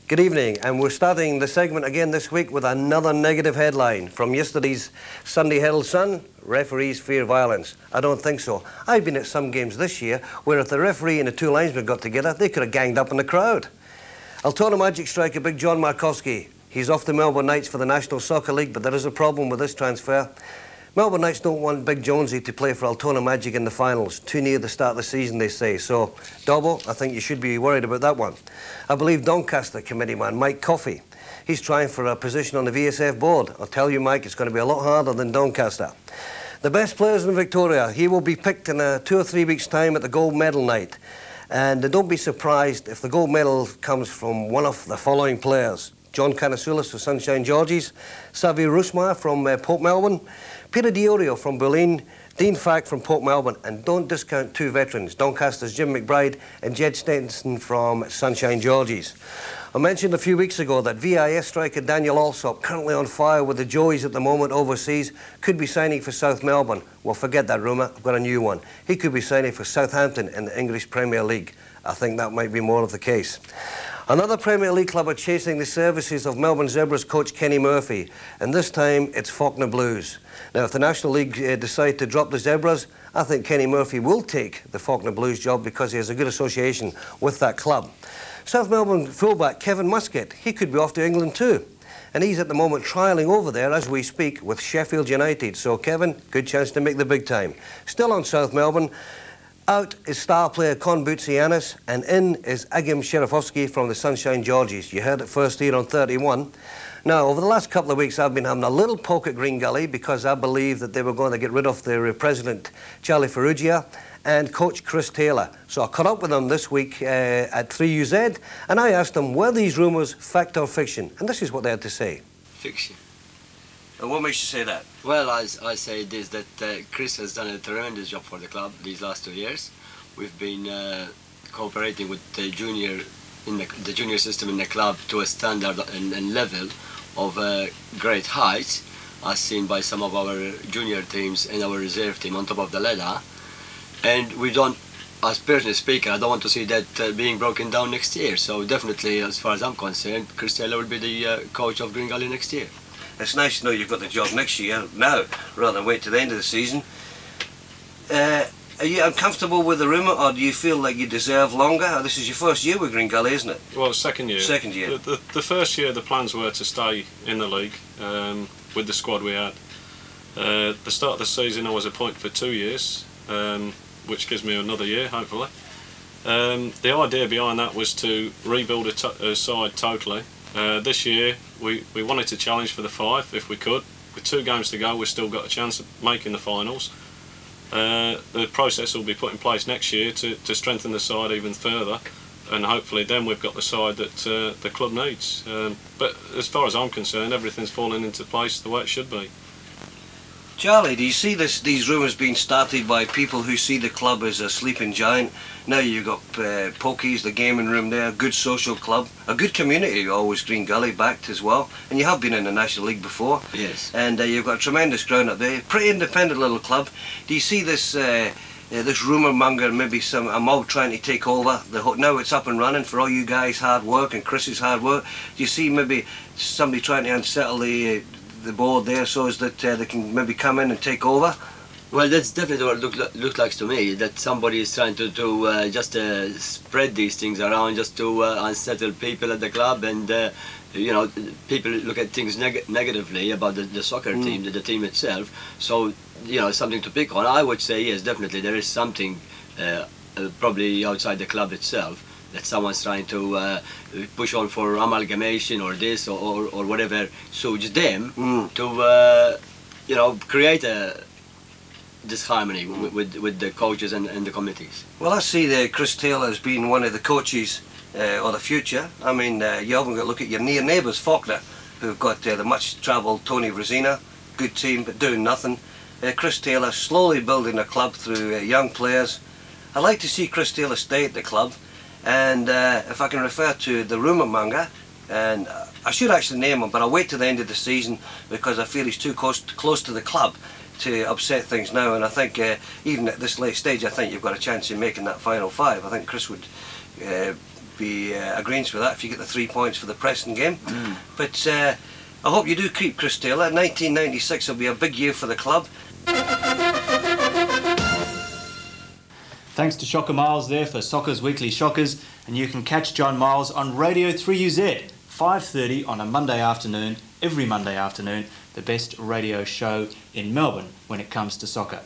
Good evening, and we're starting the segment again this week with another negative headline from yesterday's Sunday Herald Sun. Referees fear violence. I don't think so. I've been at some games this year where if the referee and the two linesmen got together, they could have ganged up in the crowd. Altona Magic striker Big John Markowski. He's off the Melbourne Knights for the National Soccer League, but there is a problem with this transfer. Melbourne Knights don't want Big Jonesy to play for Altona Magic in the finals. Too near the start of the season, they say. So, Dobbo, I think you should be worried about that one. I believe Doncaster committee man Mike Coffey, he's trying for a position on the VSF board. I'll tell you, Mike, it's going to be a lot harder than Doncaster. The best players in Victoria, he will be picked in 2 or 3 weeks' time at the gold medal night. And don't be surprised if the gold medal comes from one of the following players. John Canasulis of Sunshine Georges, Xavier Roosmaier from Port Melbourne, Peter Diorio from Berlin, Dean Fack from Port Melbourne, and don't discount two veterans, Doncaster's Jim McBride and Jed Stenson from Sunshine Georges. I mentioned a few weeks ago that VIS striker Daniel Allsop, currently on fire with the Joeys at the moment overseas, could be signing for South Melbourne. Well, forget that rumour, I've got a new one. He could be signing for Southampton in the English Premier League. I think that might be more of the case. Another Premier League club are chasing the services of Melbourne Zebras coach Kenny Murphy, and this time it's Faulkner Blues. Now, if the National League decide to drop the Zebras, I think Kenny Murphy will take the Faulkner Blues job because he has a good association with that club. South Melbourne fullback Kevin Muscat, he could be off to England too. And he's at the moment trialling over there as we speak with Sheffield United. So Kevin, good chance to make the big time. Still on South Melbourne, out is star player Con Boutsianis, and in is Agim Sherifovsky from the Sunshine Georges. You heard it first here on 31. Now, over the last couple of weeks, I've been having a little poke at Green Gully because I believe that they were going to get rid of their president, Charlie Ferrugia, and coach Chris Taylor. So I caught up with them this week at 3UZ, and I asked them, were these rumours fact or fiction? And this is what they had to say. Fiction. And what makes you say that? Well, I say this, that Chris has done a tremendous job for the club these last 2 years. We've been cooperating with the junior system in the club to a standard and level of great heights, as seen by some of our junior teams and our reserve team on top of the ladder. And we don't, as personally speaking, I don't want to see that being broken down next year. So definitely, as far as I'm concerned, Chris Taylor will be the coach of Green Gully next year. It's nice to know you've got the job next year now, rather than wait to the end of the season. Are you uncomfortable with the rumour, or do you feel like you deserve longer? This is your first year with Green Gully, isn't it? Well, second year. Second year. The first year, the plans were to stay in the league with the squad we had. The start of the season, I was appointed for 2 years, which gives me another year, hopefully. The idea behind that was to rebuild a side totally. This year, we wanted to challenge for the 5 if we could. With 2 games to go, we've still got a chance of making the finals. The process will be put in place next year to strengthen the side even further, and hopefully then we've got the side that the club needs. But as far as I'm concerned, everything's falling into place the way it should be. Charlie, do you see these rumours being started by people who see the club as a sleeping giant? Now you've got Pokies, the gaming room there, a good social club, a good community, always Green Gully backed as well. And you have been in the National League before. Yes. And you've got a tremendous ground up there, pretty independent little club. Do you see this rumour monger, maybe a mob trying to take over? Now it's up and running for all you guys' hard work and Chris's hard work. Do you see maybe somebody trying to unsettle the board there so as that they can maybe come in and take over? Well, that's definitely what it looks like to me, that somebody is trying to just spread these things around just to unsettle people at the club, and you know, people look at things negatively about the soccer team, the team itself. So, you know, something to pick on. I would say yes, definitely there is something probably outside the club itself, that someone's trying to push on for amalgamation or this or whatever suits them to you know, create a disharmony with the coaches and the committees. Well, I see Chris Taylor as being one of the coaches of the future. I mean, you haven't got to look at your near neighbours, Faulkner, who've got the much-travelled Tony Rosina, good team but doing nothing. Chris Taylor slowly building a club through young players. I'd like to see Chris Taylor stay at the club. And if I can refer to the rumour monger, and I should actually name him, but I'll wait till the end of the season because I feel he's too close to the club to upset things now. And I think even at this late stage, I think you've got a chance in making that final 5. I think Chris would be agreeing with that if you get the 3 points for the Preston game. But I hope you do keep Chris Taylor. 1996 will be a big year for the club. Thanks to Shocker Myles there for Soccer's Weekly Shockers, and you can catch John Myles on Radio 3UZ, 5:30 on a Monday afternoon, every Monday afternoon, the best radio show in Melbourne when it comes to soccer.